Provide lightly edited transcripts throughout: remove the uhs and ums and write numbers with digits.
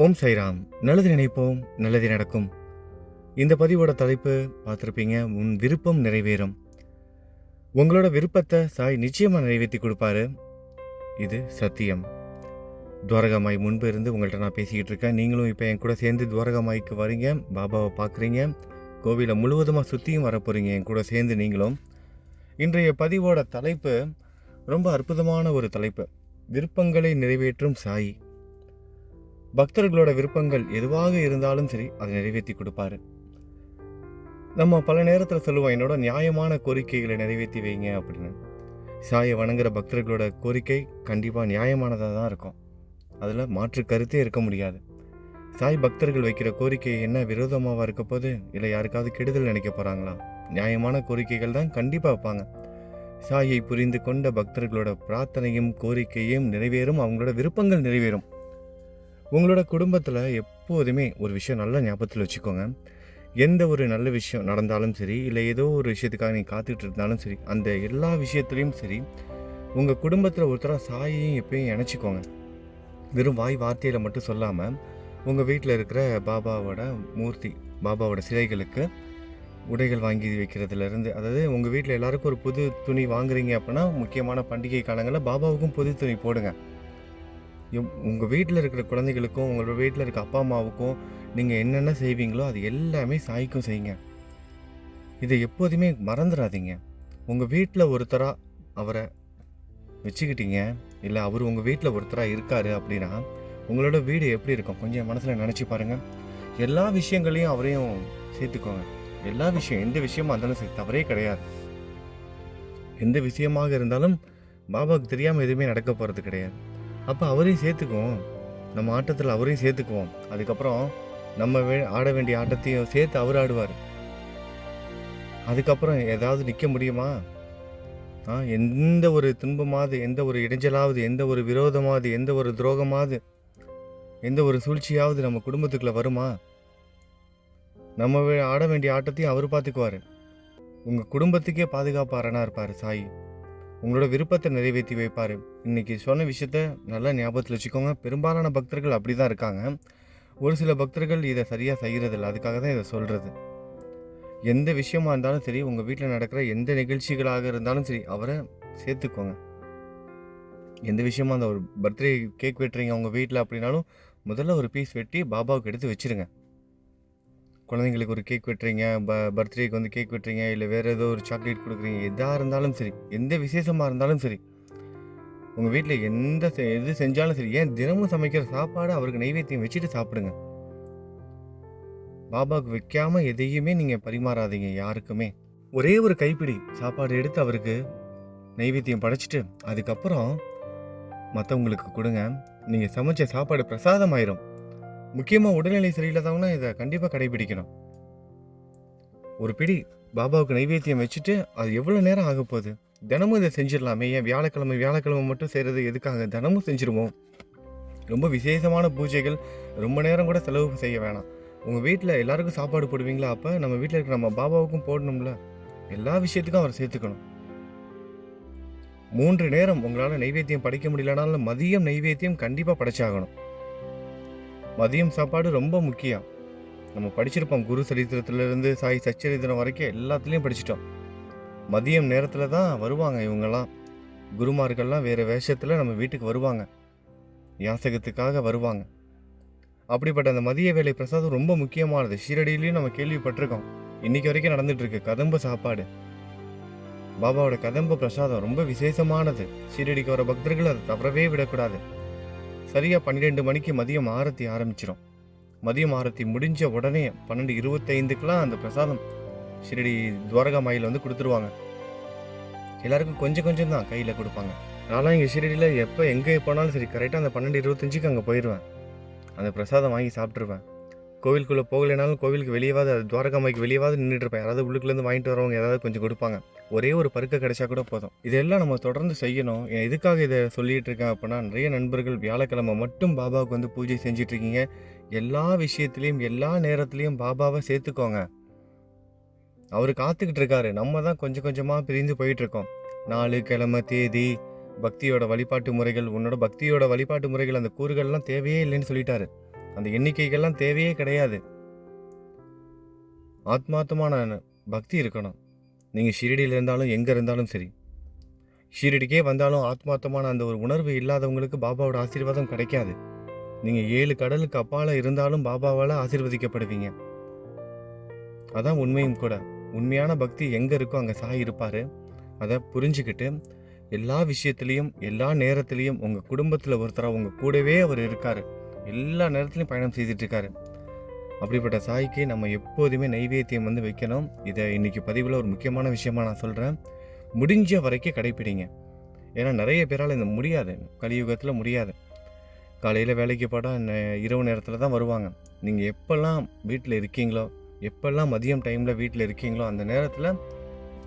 ஓம் சைராம். நல்லது நினைப்போம், நல்லது நடக்கும். இந்த பதிவோட தலைப்பு பார்த்துருப்பீங்க, உன் விருப்பம் நிறைவேறும். உங்களோட விருப்பத்தை சாய் நிச்சயமாக நிறைவேற்றி கொடுப்பாரு. இது சத்தியம். துவாரகாமாய் முன்பு இருந்து உங்கள்கிட்ட நான் பேசிக்கிட்டு இருக்கேன். நீங்களும் இப்போ என் கூட சேர்ந்து துவாரகாமாய்க்கு வரீங்க, பாபாவை பார்க்குறீங்க, கோவிலை முழுவதுமாக சுற்றியும் வரப்போகிறீங்க என் கூட சேர்ந்து நீங்களும். இன்றைய பதிவோட தலைப்பு ரொம்ப அற்புதமான ஒரு தலைப்பு. விருப்பங்களை நிறைவேற்றும் சாய். பக்தர்களோட விருப்பங்கள் எதுவாக இருந்தாலும் சரி, அதை நிறைவேற்றி கொடுப்பாரு. நம்ம பல நேரத்தில் சொல்லுவோம், என்னோட நியாயமான கோரிக்கைகளை நிறைவேற்றி வைங்க அப்படின்னு. சாயை வணங்குற பக்தர்களோட கோரிக்கை கண்டிப்பாக நியாயமானதாக தான் இருக்கும். அதில் மாற்று கருத்தே இருக்க முடியாது. சாய் பக்தர்கள் வைக்கிற கோரிக்கை என்ன விரோதமாக இருக்க போது, இல்லை யாருக்காவது கெடுதல் நினைக்க போகிறாங்களா? நியாயமான கோரிக்கைகள் தான் கண்டிப்பாக வைப்பாங்க. சாயை புரிந்து கொண்ட பக்தர்களோட பிரார்த்தனையும் கோரிக்கையும் நிறைவேறும், அவங்களோட விருப்பங்கள் நிறைவேறும். உங்களோட குடும்பத்தில் எப்போதுமே ஒரு விஷயம் நல்லா ஞாபகத்தில் வச்சுக்கோங்க. எந்த ஒரு நல்ல விஷயம் நடந்தாலும் சரி, இல்லை ஏதோ ஒரு விஷயத்துக்காக நீங்கள் காத்துக்கிட்டு இருந்தாலும் சரி, அந்த எல்லா விஷயத்துலேயும் சரி, உங்கள் குடும்பத்தில் ஒருத்தராக சாயையும் எப்பயும் இணைச்சிக்கோங்க. வெறும் வாய் வார்த்தையில் மட்டும் சொல்லாமல், உங்கள் வீட்டில் இருக்கிற பாபாவோட மூர்த்தி, பாபாவோட சிலைகளுக்கு உடைகள் வாங்கி வைக்கிறதுலேருந்து, அதாவது உங்கள் வீட்டில் எல்லாருக்கும் ஒரு புது துணி வாங்குறீங்க அப்படின்னா, முக்கியமான பண்டிகை காலங்களில் பாபாவுக்கும் புது துணி போடுங்க. உங்கள் வீட்டில் இருக்கிற குழந்தைகளுக்கும் உங்களோட வீட்டில் இருக்க அப்பா அம்மாவுக்கும் நீங்கள் என்னென்ன செய்வீங்களோ அது எல்லாமே சாய்க்கும் செய்யுங்க. இதை எப்போதுமே மறந்துடாதீங்க. உங்கள் வீட்டில் ஒருத்தராக அவரை வச்சுக்கிட்டீங்க, இல்லை அவர் உங்கள் வீட்டில் ஒருத்தராக இருக்கார் அப்படின்னா உங்களோட வீடு எப்படி இருக்கும் கொஞ்சம் மனசில் நினச்சி பாருங்கள். எல்லா விஷயங்களையும் அவரையும் சேர்த்துக்கோங்க. எல்லா விஷயம், எந்த விஷயமா இருந்தாலும் சரி, தவறே கிடையாது. எந்த விஷயமாக இருந்தாலும் பாபாவுக்கு தெரியாமல் எதுவுமே நடக்க போகிறது கிடையாது. அப்போ அவரையும் சேர்த்துக்குவோம், நம்ம ஆட்டத்தில் அவரையும் சேர்த்துக்குவோம். அதுக்கப்புறம் நம்ம ஆட வேண்டிய ஆட்டத்தையும் சேர்த்து அவர் ஆடுவார். அதுக்கப்புறம் ஏதாவது நிற்க முடியுமா? எந்த ஒரு துன்பமாவது, எந்த ஒரு இடைஞ்சலாவது, எந்த ஒரு விரோதமாவது, எந்த ஒரு துரோகமாவது, எந்த ஒரு சூழ்ச்சியாவது நம்ம குடும்பத்துக்குள்ளே வருமா? நம்ம ஆட வேண்டிய ஆட்டத்தையும் அவர் பார்த்துக்குவார். உங்கள் குடும்பத்துக்கே பாதுகாப்பாரனா இருப்பார் சாய். உங்களோட விருப்பத்தை நிறைவேற்றி வைப்பார். இன்றைக்கி சொன்ன விஷயத்த நல்லா ஞாபகத்தில் வச்சுக்கோங்க. பெரும்பாலான பக்தர்கள் அப்படி தான் இருக்காங்க. ஒரு சில பக்தர்கள் இதை சரியாக செய்கிறதில்ல. அதுக்காக தான் இதை சொல்கிறது. எந்த விஷயமா இருந்தாலும் சரி, உங்கள் வீட்டில் நடக்கிற எந்த நிகழ்ச்சிகளாக இருந்தாலும் சரி, அவரை சேர்த்துக்கோங்க. எந்த விஷயமா அந்த ஒரு பர்த்டே கேக் வெட்டுறீங்க உங்கள் வீட்டில் அப்படின்னாலும், முதல்ல ஒரு பீஸ் வெட்டி பாபாவுக்கு எடுத்து வச்சுருங்க. குழந்தைங்களுக்கு ஒரு கேக் வெட்டுறீங்க, பர்த்டேக்கு வந்து கேக் வெட்டுறீங்க, இல்லை வேறு ஏதோ ஒரு சாக்லேட் கொடுக்குறீங்க, எதாக இருந்தாலும் சரி, எந்த விசேஷமாக இருந்தாலும் சரி, உங்கள் வீட்டில் எது செஞ்சாலும் சரி, ஏன் தினமும் சமைக்கிற சாப்பாடு அவருக்கு நைவேத்தியம் வச்சுட்டு சாப்பிடுங்க. பாபாவுக்கு வைக்காமல் எதையுமே நீங்கள் பரிமாறாதீங்க யாருக்குமே. ஒரே ஒரு கைப்பிடி சாப்பாடு எடுத்து அவருக்கு நைவேத்தியம் படைச்சிட்டு அதுக்கப்புறம் மற்றவங்களுக்கு கொடுங்க. நீங்கள் சமைச்ச சாப்பாடு பிரசாதம் ஆயிரும். முக்கியமாக உடல்நிலை சரியில்லாதவங்கன்னா இதை கண்டிப்பாக கடைபிடிக்கணும். ஒரு பிடி பாபாவுக்கு நைவேத்தியம் வச்சுட்டு அது எவ்வளோ நேரம் ஆக போகுது? தினமும் இதை செஞ்சிடலாமே. ஏன் வியாழக்கிழமை மட்டும் செய்கிறது எதுக்காக? தினமும் செஞ்சுருவோம். ரொம்ப விசேஷமான பூஜைகள் ரொம்ப நேரம் கூட செலவு செய்ய வேணாம். உங்கள் வீட்டில் எல்லாருக்கும் சாப்பாடு போடுவீங்களா? அப்போ நம்ம வீட்டில் இருக்கிற நம்ம பாபாவுக்கும் போடணும்ல. எல்லா விஷயத்துக்கும் அவர் சேர்த்துக்கணும். 3 நேரம் உங்களால் நைவேத்தியம் படைக்க முடியலனாலும் மதியம் நைவேத்தியம் கண்டிப்பாக படைச்சாகணும். மதியம் சாப்பாடு ரொம்ப முக்கியம். நம்ம படிச்சிருப்போம், குரு சரித்திரத்திலிருந்து சாய் சச்சரித்திரம் வரைக்கும் எல்லாத்துலேயும் படிச்சிட்டோம். மதியம் நேரத்தில் தான் வருவாங்க இவங்கெல்லாம். குருமார்கள்லாம் வேறு வேஷத்தில் நம்ம வீட்டுக்கு வருவாங்க, யாசகத்துக்காக வருவாங்க. அப்படிப்பட்ட அந்த மதிய வேலை பிரசாதம் ரொம்ப முக்கியமானது. ஷீரடியிலையும் நம்ம கேள்விப்பட்டிருக்கோம், இன்றைக்கி வரைக்கும் நடந்துகிட்ருக்கு. கதம்ப சாப்பாடு, பாபாவோட கதம்ப பிரசாதம் ரொம்ப விசேஷமானது. ஷீரடிக்கு வர பக்தர்கள் அதை தவறவே விடக்கூடாது. சரியாக 12 மணிக்கு மதியம் ஆரத்தி ஆரம்பிச்சிடும். மதியம் ஆரத்தி முடிஞ்ச உடனே 12:25க்கெலாம் அந்த பிரசாதம் ஷிரடி துவாரகாமாயில் வந்து கொடுத்துருவாங்க. எல்லாருக்கும் கொஞ்சம் கொஞ்சம் தான் கையில் கொடுப்பாங்க. நான்லாம் இங்கே ஷிரடியில் எப்போ எங்கே போனாலும் சரி, கரெக்டாக அந்த 12:25க்கு அங்கே போயிடுவேன். அந்த பிரசாதம் வாங்கி சாப்பிட்ருவேன். கோவிலுக்குள்ளே போகலைனாலும் கோவிலுக்கு வெளியேவாது, அது துவாரகாமாய்க்கு வெளியேவாது நின்றுட்டுருப்பேன். யாராவது உள்ளுக்குள்ளேருந்து வாங்கிட்டு வரவங்க ஏதாவது கொஞ்சம் கொடுப்பாங்க. ஒரே ஒரு பருக்க கிடைச்சா கூட போதும். இதெல்லாம் நம்ம தொடர்ந்து செய்யணும். எதுக்காக இதை சொல்லிகிட்டு இருக்கேன் அப்படின்னா, நிறைய நண்பர்கள் வியாழக்கிழமை மட்டும் பாபாவுக்கு வந்து பூஜை செஞ்சிட்ருக்கீங்க. எல்லா விஷயத்துலேயும் எல்லா நேரத்துலையும் பாபாவை சேர்த்துக்கோங்க. அவர் காத்துக்கிட்டு இருக்காரு. நம்ம தான் கொஞ்சம் கொஞ்சமாக பிரிந்து போயிட்டுருக்கோம். நாள், கிழமை, தேதி, பக்தியோட வழிபாட்டு முறைகள், உன்னோட பக்தியோட வழிபாட்டு முறைகள், அந்த கூறுகள்லாம் தேவையே இல்லைன்னு சொல்லிட்டாரு. அந்த எண்ணிக்கைகள்லாம் தேவையே கிடையாது. ஆத்மார்த்தமான பக்தி இருக்கணும். நீங்கள் ஷிரடியில் இருந்தாலும் எங்கே இருந்தாலும் சரி, ஷிரடிக்கே வந்தாலும் ஆத்மார்த்தமான அந்த ஒரு உணர்வு இல்லாதவங்களுக்கு பாபாவோட ஆசீர்வாதம் கிடைக்காது. நீங்கள் 7 கடலுக்கு அப்பால் இருந்தாலும் பாபாவால் ஆசீர்வதிக்கப்படுவீங்க. அதான் உண்மையும் கூட. உண்மையான பக்தி எங்கே இருக்கோ அங்கே சாய் இருப்பார். அதை புரிஞ்சுக்கிட்டு எல்லா விஷயத்துலேயும் எல்லா நேரத்துலேயும் உங்கள் குடும்பத்தில் ஒருத்தராக உங்கள் கூடவே அவர் இருக்கார். எல்லா நேரத்துலையும் பயணம் செய்துட்ருக்காரு. அப்படிப்பட்ட சாய்க்கு நம்ம எப்போதுமே நைவேத்தியம் வைக்கணும். இதை இன்றைக்கி பதிவில் ஒரு முக்கியமான விஷயமா நான் சொல்கிறேன். முடிஞ்ச வரைக்கும் கடைப்பிடிங்க. ஏன்னா நிறைய பேரால் இந்த முடியாது, கலியுகத்தில் முடியாது. காலையில் வேலைக்கு போனால் இரவு நேரத்தில் தான் வருவாங்க. நீங்கள் எப்போல்லாம் வீட்டில் இருக்கீங்களோ, எப்போல்லாம் மதியம் டைமில் வீட்டில் இருக்கீங்களோ அந்த நேரத்தில்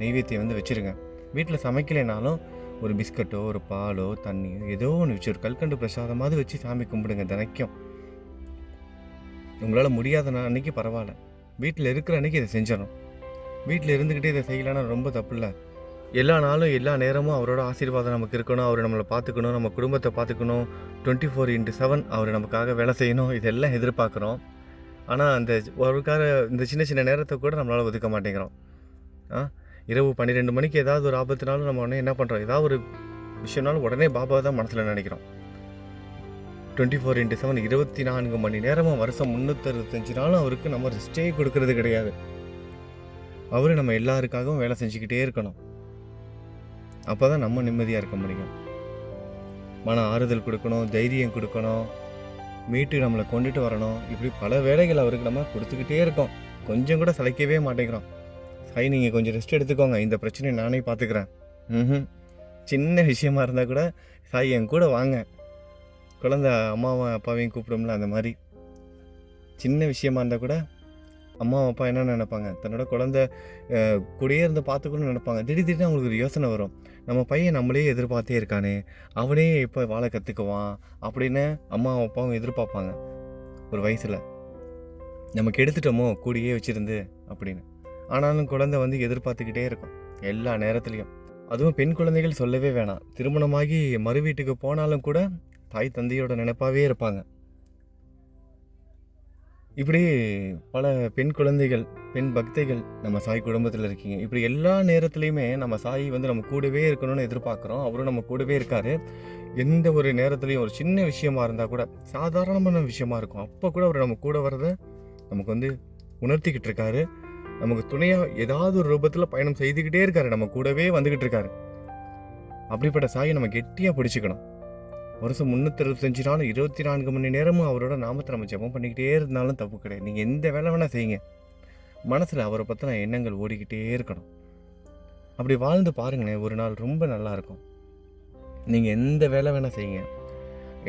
நைவேத்தியம் வச்சுருங்க. வீட்டில் சமைக்கலைனாலும் ஒரு பிஸ்கட்டோ ஒரு பாலோ தண்ணியோ ஏதோ ஒன்று வச்சு ஒரு கல்கண்டு பிரசாதமாவது வச்சு சாமி கும்பிடுங்க தினைக்கும். உங்களால் முடியாத அன்றைக்கி பரவாயில்ல, வீட்டில் இருக்கிற அன்றைக்கி இதை செஞ்சிடணும். வீட்டில் இருந்துக்கிட்டே இதை செய்யலைன்னா ரொம்ப தப்பு இல்லை. எல்லா நாளும் எல்லா நேரமும் அவரோட ஆசீர்வாதம் நமக்கு இருக்கணும். அவர் நம்மளை பார்த்துக்கணும், நம்ம குடும்பத்தை பார்த்துக்கணும், 24/7 அவர் நமக்காக வேலை செய்யணும், இதெல்லாம் எதிர்பார்க்குறோம். ஆனால் அந்த அவருக்காக இந்த சின்ன சின்ன நேரத்தை கூட நம்மளால் ஒதுக்க மாட்டேங்கிறோம். இரவு 12 மணிக்கு ஏதாவது ஒரு ஆபத்துனாலும் நம்ம உடனே என்ன பண்ணுறோம், ஏதாவது ஒரு விஷயம்னாலும் உடனே பாபா தான் மனசில் நினைக்கிறோம். 24/7 24 மணி நேரமும் வருஷம் 365 நாளும் அவருக்கு நம்ம ரெஸ்டே கொடுக்கறது கிடையாது. அவர் நம்ம எல்லாருக்காகவும் வேலை செஞ்சுக்கிட்டே இருக்கணும். அப்போ தான் நம்ம நிம்மதியாக இருக்க முடியும். மன ஆறுதல் கொடுக்கணும், தைரியம் கொடுக்கணும், மீட்டு நம்மளை கொண்டுட்டு வரணும். இப்படி பல வேலைகள் அவருக்கு நம்ம கொடுத்துக்கிட்டே இருக்கோம். கொஞ்சம் கூட சளைக்கவே மாட்டேங்கிறோம். சாய் நீங்கள் கொஞ்சம் ரெஸ்ட் எடுத்துக்கோங்க, இந்த பிரச்சனையை நானே பார்த்துக்கிறேன். சின்ன விஷயமா இருந்தால் கூட சாய் என் கூட வாங்க, குழந்தை அம்மாவும் அப்பாவையும் கூப்பிடும்ல, அந்த மாதிரி சின்ன விஷயமா இருந்தால் கூட அம்மா அப்பா என்ன நினைப்பாங்க, தன்னோட குழந்தை கூடயே இருந்து பார்த்துக்கணும்னு நினைப்பாங்க. திடீர்னு அவங்களுக்கு ஒரு யோசனை வரும், நம்ம பையன் நம்மளே எதிர்பார்த்தே இருக்கானே, அவனே இப்போ வாழ கற்றுக்குவான் அப்படின்னு அம்மா அப்பாவும் எதிர்பார்ப்பாங்க. ஒரு வயசில் நம்ம கெடுத்துட்டோமோ கூடயே வச்சுருந்து அப்படின்னு. ஆனாலும் குழந்தை எதிர்பார்த்துக்கிட்டே இருக்கும் எல்லா நேரத்துலையும். அதுவும் பெண் குழந்தைகள் சொல்லவே வேணாம். திருமணமாகி மறு வீட்டுக்கு போனாலும் கூட தாய் தந்தையோட நினைப்பாவே இருப்பாங்க. இப்படி பல பெண் குழந்தைகள், பெண் பக்தைகள் நம்ம சாய் குடும்பத்தில் இருக்கீங்க. இப்படி எல்லா நேரத்துலையுமே நம்ம சாய் நம்ம கூடவே இருக்கணும்னு எதிர்பார்க்குறோம். அவரும் நம்ம கூடவே இருக்கார். எந்த ஒரு நேரத்துலையும் ஒரு சின்ன விஷயமா இருந்தால் கூட, சாதாரணமான விஷயமா இருக்கும், அப்போ கூட அவர் நம்ம கூட வர்றதை நமக்கு உணர்த்திக்கிட்டு இருக்காரு. நமக்கு துணையாக ஏதாவது ஒரு ரூபத்தில் பயணம் செய்துக்கிட்டே இருக்காரு, நம்ம கூடவே வந்துக்கிட்டு இருக்காரு. அப்படிப்பட்ட சாயை நம்ம கெட்டியாக பிடிச்சிக்கணும். வருஷம் 365 நாளும் 24 மணி நேரமும் அவரோட நாமத்தை நம்ம ஜெபம் பண்ணிக்கிட்டே இருந்தாலும் தப்பு கிடையாது. நீங்கள் எந்த வேலை வேணால் செய்யுங்க, மனசில் அவரை பற்றின எண்ணங்கள் ஓடிக்கிட்டே இருக்கணும். அப்படி வாழ்ந்து பாருங்களேன், ஒரு நாள் ரொம்ப நல்லாயிருக்கும். நீங்கள் எந்த வேலை வேணால் செய்யுங்க,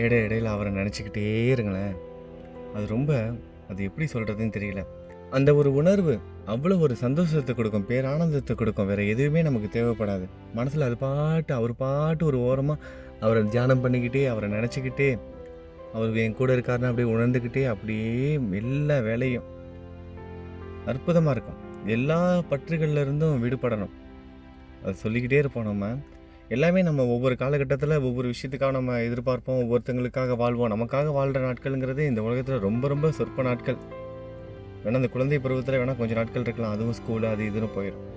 இடையில அவரை நினச்சிக்கிட்டே இருங்களேன். அது எப்படி சொல்கிறதுன்னு தெரியல. அந்த ஒரு உணர்வு அவ்வளோ ஒரு சந்தோஷத்தை கொடுக்கும், பேரானந்தத்தை கொடுக்கும். வேறு எதுவுமே நமக்கு தேவைப்படாது. மனசில் அவர் பாட்டு ஒரு ஓரமாக அவரை தியானம் பண்ணிக்கிட்டே, அவரை நினச்சிக்கிட்டே, அவர் என் கூட இருக்காருன்னு அப்படியே உணர்ந்துக்கிட்டே, அப்படியே எல்லா வேலையும் அற்புதமாக இருக்கும். எல்லா பற்றுகள்ல இருந்தும் விடுபடணும். அதை சொல்லிக்கிட்டே இருப்போம். நம்ம எல்லாமே நம்ம ஒவ்வொரு காலகட்டத்தில் ஒவ்வொரு விஷயத்துக்காக நம்ம எதிர்பார்ப்போம், ஒவ்வொருத்தங்களுக்காக வாழ்வோம். நமக்காக வாழ்கிற நாட்கள்ங்கிறது இந்த உலகத்தில் ரொம்ப ரொம்ப சொற்ப நாட்கள். வேணால் அந்த குழந்தை பருவத்தில் வேணால் கொஞ்சம் நாட்கள் இருக்கலாம், அதுவும் ஸ்கூலு அது இதுன்னு போயிடும்.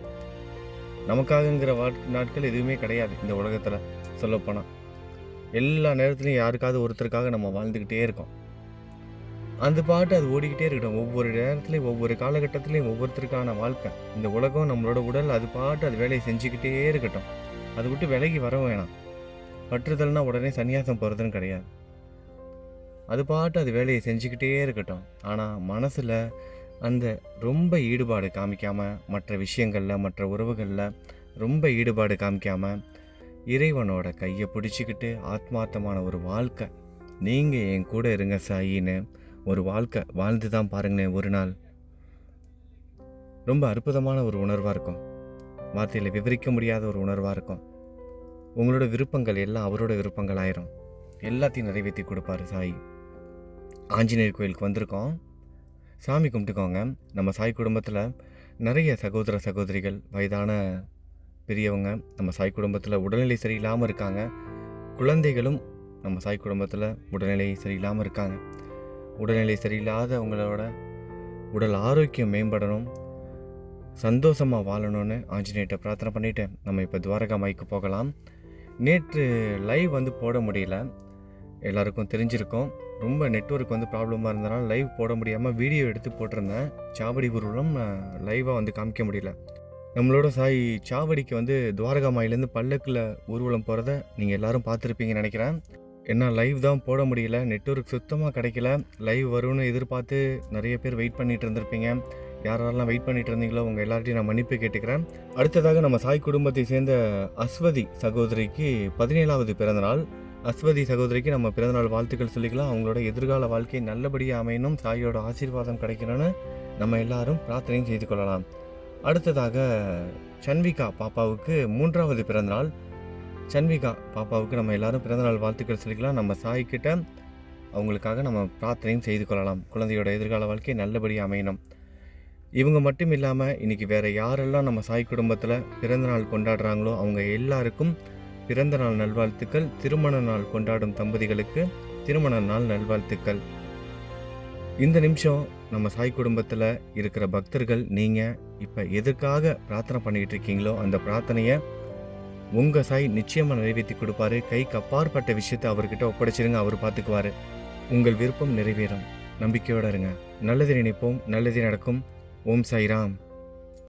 நமக்காகங்கிற நாட்கள் எதுவுமே கிடையாது இந்த உலகத்தில். சொல்லப்போனால் எல்லா நேரத்துலையும் யாருக்காவது ஒருத்தருக்காக நம்ம வாழ்ந்துக்கிட்டே இருக்கோம். அந்த பாட்டு அது ஓடிக்கிட்டே இருக்கட்டும். ஒவ்வொரு நேரத்துலையும் ஒவ்வொரு காலகட்டத்துலேயும் ஒவ்வொருத்தருக்கான வாழ்க்கை. இந்த உலகம் நம்மளோட உடல் அது பாட்டு அது வேலையை செஞ்சுக்கிட்டே இருக்கட்டும். அதை விட்டு விலகி வர வேணாம். பற்றுதல்னா உடனே சன்னியாசம் போகிறதுன்னு கிடையாது. அது பாட்டு அது வேலையை செஞ்சுக்கிட்டே இருக்கட்டும். ஆனால் மனசில் அந்த ரொம்ப ஈடுபாடு காமிக்காமல், மற்ற விஷயங்களில் மற்ற உறவுகளில் ரொம்ப ஈடுபாடு காமிக்காமல், இறைவனோட கையை பிடிச்சிக்கிட்டு ஆத்மார்த்தமான ஒரு வாழ்க்கை, நீங்கள் என் கூட இருங்க சாயின்னு ஒரு வாழ்க்கை வாழ்ந்து தான் பாருங்களேன். ஒரு நாள் ரொம்ப அற்புதமான ஒரு உணர்வாக இருக்கும். வார்த்தையில் விவரிக்க முடியாத ஒரு உணர்வாக இருக்கும். உங்களோட விருப்பங்கள் எல்லாம் அவரோட விருப்பங்கள் ஆயிரும். எல்லாத்தையும் நிறைவேற்றி கொடுப்பாரு சாய். ஆஞ்சநேயர் கோயிலுக்கு வந்திருக்கோம், சாமி கும்பிட்டுக்கோங்க. நம்ம சாய் குடும்பத்தில் நிறைய சகோதர சகோதரிகள், வயதான பெரியவங்க நம்ம சாய் குடும்பத்தில் உடல்நிலை சரியில்லாமல் இருக்காங்க. குழந்தைகளும் நம்ம சாய் குடும்பத்தில் உடல்நிலை சரியில்லாமல் இருக்காங்க. உடல்நிலை சரியில்லாத உங்களோட உடல் ஆரோக்கியம் மேம்படணும், சந்தோஷமாக வாழணும்னு ஆஞ்சநேயர்கிட்ட பிரார்த்தனை பண்ணிவிட்டு நம்ம இப்போ துவாரகா மாய்க்கு போகலாம். நேற்று லைவ் போட முடியல, எல்லாருக்கும் தெரிஞ்சிருக்கும். ரொம்ப நெட்வொர்க் ப்ராப்ளமாக இருந்தனால லைவ் போட முடியாமல் வீடியோ எடுத்து போட்டிருந்தேன். சாவடி ஊர்வலம் லைவாக காமிக்க முடியல. நம்மளோட சாய் சாவடிக்கு துவாரகா மாயிலேருந்து பல்லக்கில் ஊர்வலம் போகிறத நீங்கள் எல்லோரும் பார்த்துருப்பீங்கன்னு நினைக்கிறேன். ஏன்னா லைவ் தான் போட முடியல, நெட்வொர்க் சுத்தமாக கிடைக்கல. லைவ் வரும்னு எதிர்பார்த்து நிறைய பேர் வெயிட் பண்ணிகிட்டு இருந்திருப்பீங்க. யாரெல்லாம் வெயிட் பண்ணிட்டு இருந்தீங்களோ உங்கள் எல்லார்ட்டையும் நான் மன்னிப்பு கேட்டுக்கிறேன். அடுத்ததாக நம்ம சாய் குடும்பத்தை சேர்ந்த அஸ்வதி சகோதரிக்கு 17வது பிறந்தநாள். அஸ்வதி சகோதரிக்கு நம்ம பிறந்தநாள் வாழ்த்துக்கள் சொல்லிக்கலாம். அவங்களோட எதிர்கால வாழ்க்கை நல்லபடியாக அமையணும், சாயோட ஆசீர்வாதம் கிடைக்கணும்னு நம்ம எல்லாரும் பிரார்த்தனையும் செய்து கொள்ளலாம். அடுத்ததாக சன்விகா பாப்பாவுக்கு 3வது பிறந்தநாள். சன்விகா பாப்பாவுக்கு நம்ம எல்லாரும் பிறந்தநாள் வாழ்த்துக்கள் சொல்லிக்கலாம். நம்ம சாய்கிட்ட அவங்களுக்காக நம்ம பிரார்த்தனையும் செய்து கொள்ளலாம். குழந்தையோட எதிர்கால வாழ்க்கை நல்லபடியாக அமையணும். இவங்க மட்டும் இல்லாமல் இன்றைக்கி வேறு யாரெல்லாம் நம்ம சாய் குடும்பத்தில் பிறந்தநாள் கொண்டாடுறாங்களோ அவங்க எல்லாருக்கும் பிறந்தநாள் நல்வாழ்த்துக்கள். திருமண நாள் கொண்டாடும் தம்பதிகளுக்கு திருமண நாள் நல்வாழ்த்துக்கள். இந்த நிமிஷம் நம்ம சாய் குடும்பத்தில் இருக்கிற பக்தர்கள் நீங்கள் இப்போ எதுக்காக பிரார்த்தனை பண்ணிக்கிட்டு இருக்கீங்களோ அந்த பிரார்த்தனையை உங்கள் சாய் நிச்சயமாக நிறைவேற்றி கொடுப்பாரு. கைக்கு அப்பாற்பட்ட விஷயத்தை அவர்கிட்ட ஒப்படைச்சிருங்க, அவர் பார்த்துக்குவார். உங்கள் விருப்பம் நிறைவேறும். நம்பிக்கையோடு இருங்க. நல்லது நினைப்போம், நல்லது நடக்கும். ஓம் சாய்ராம்.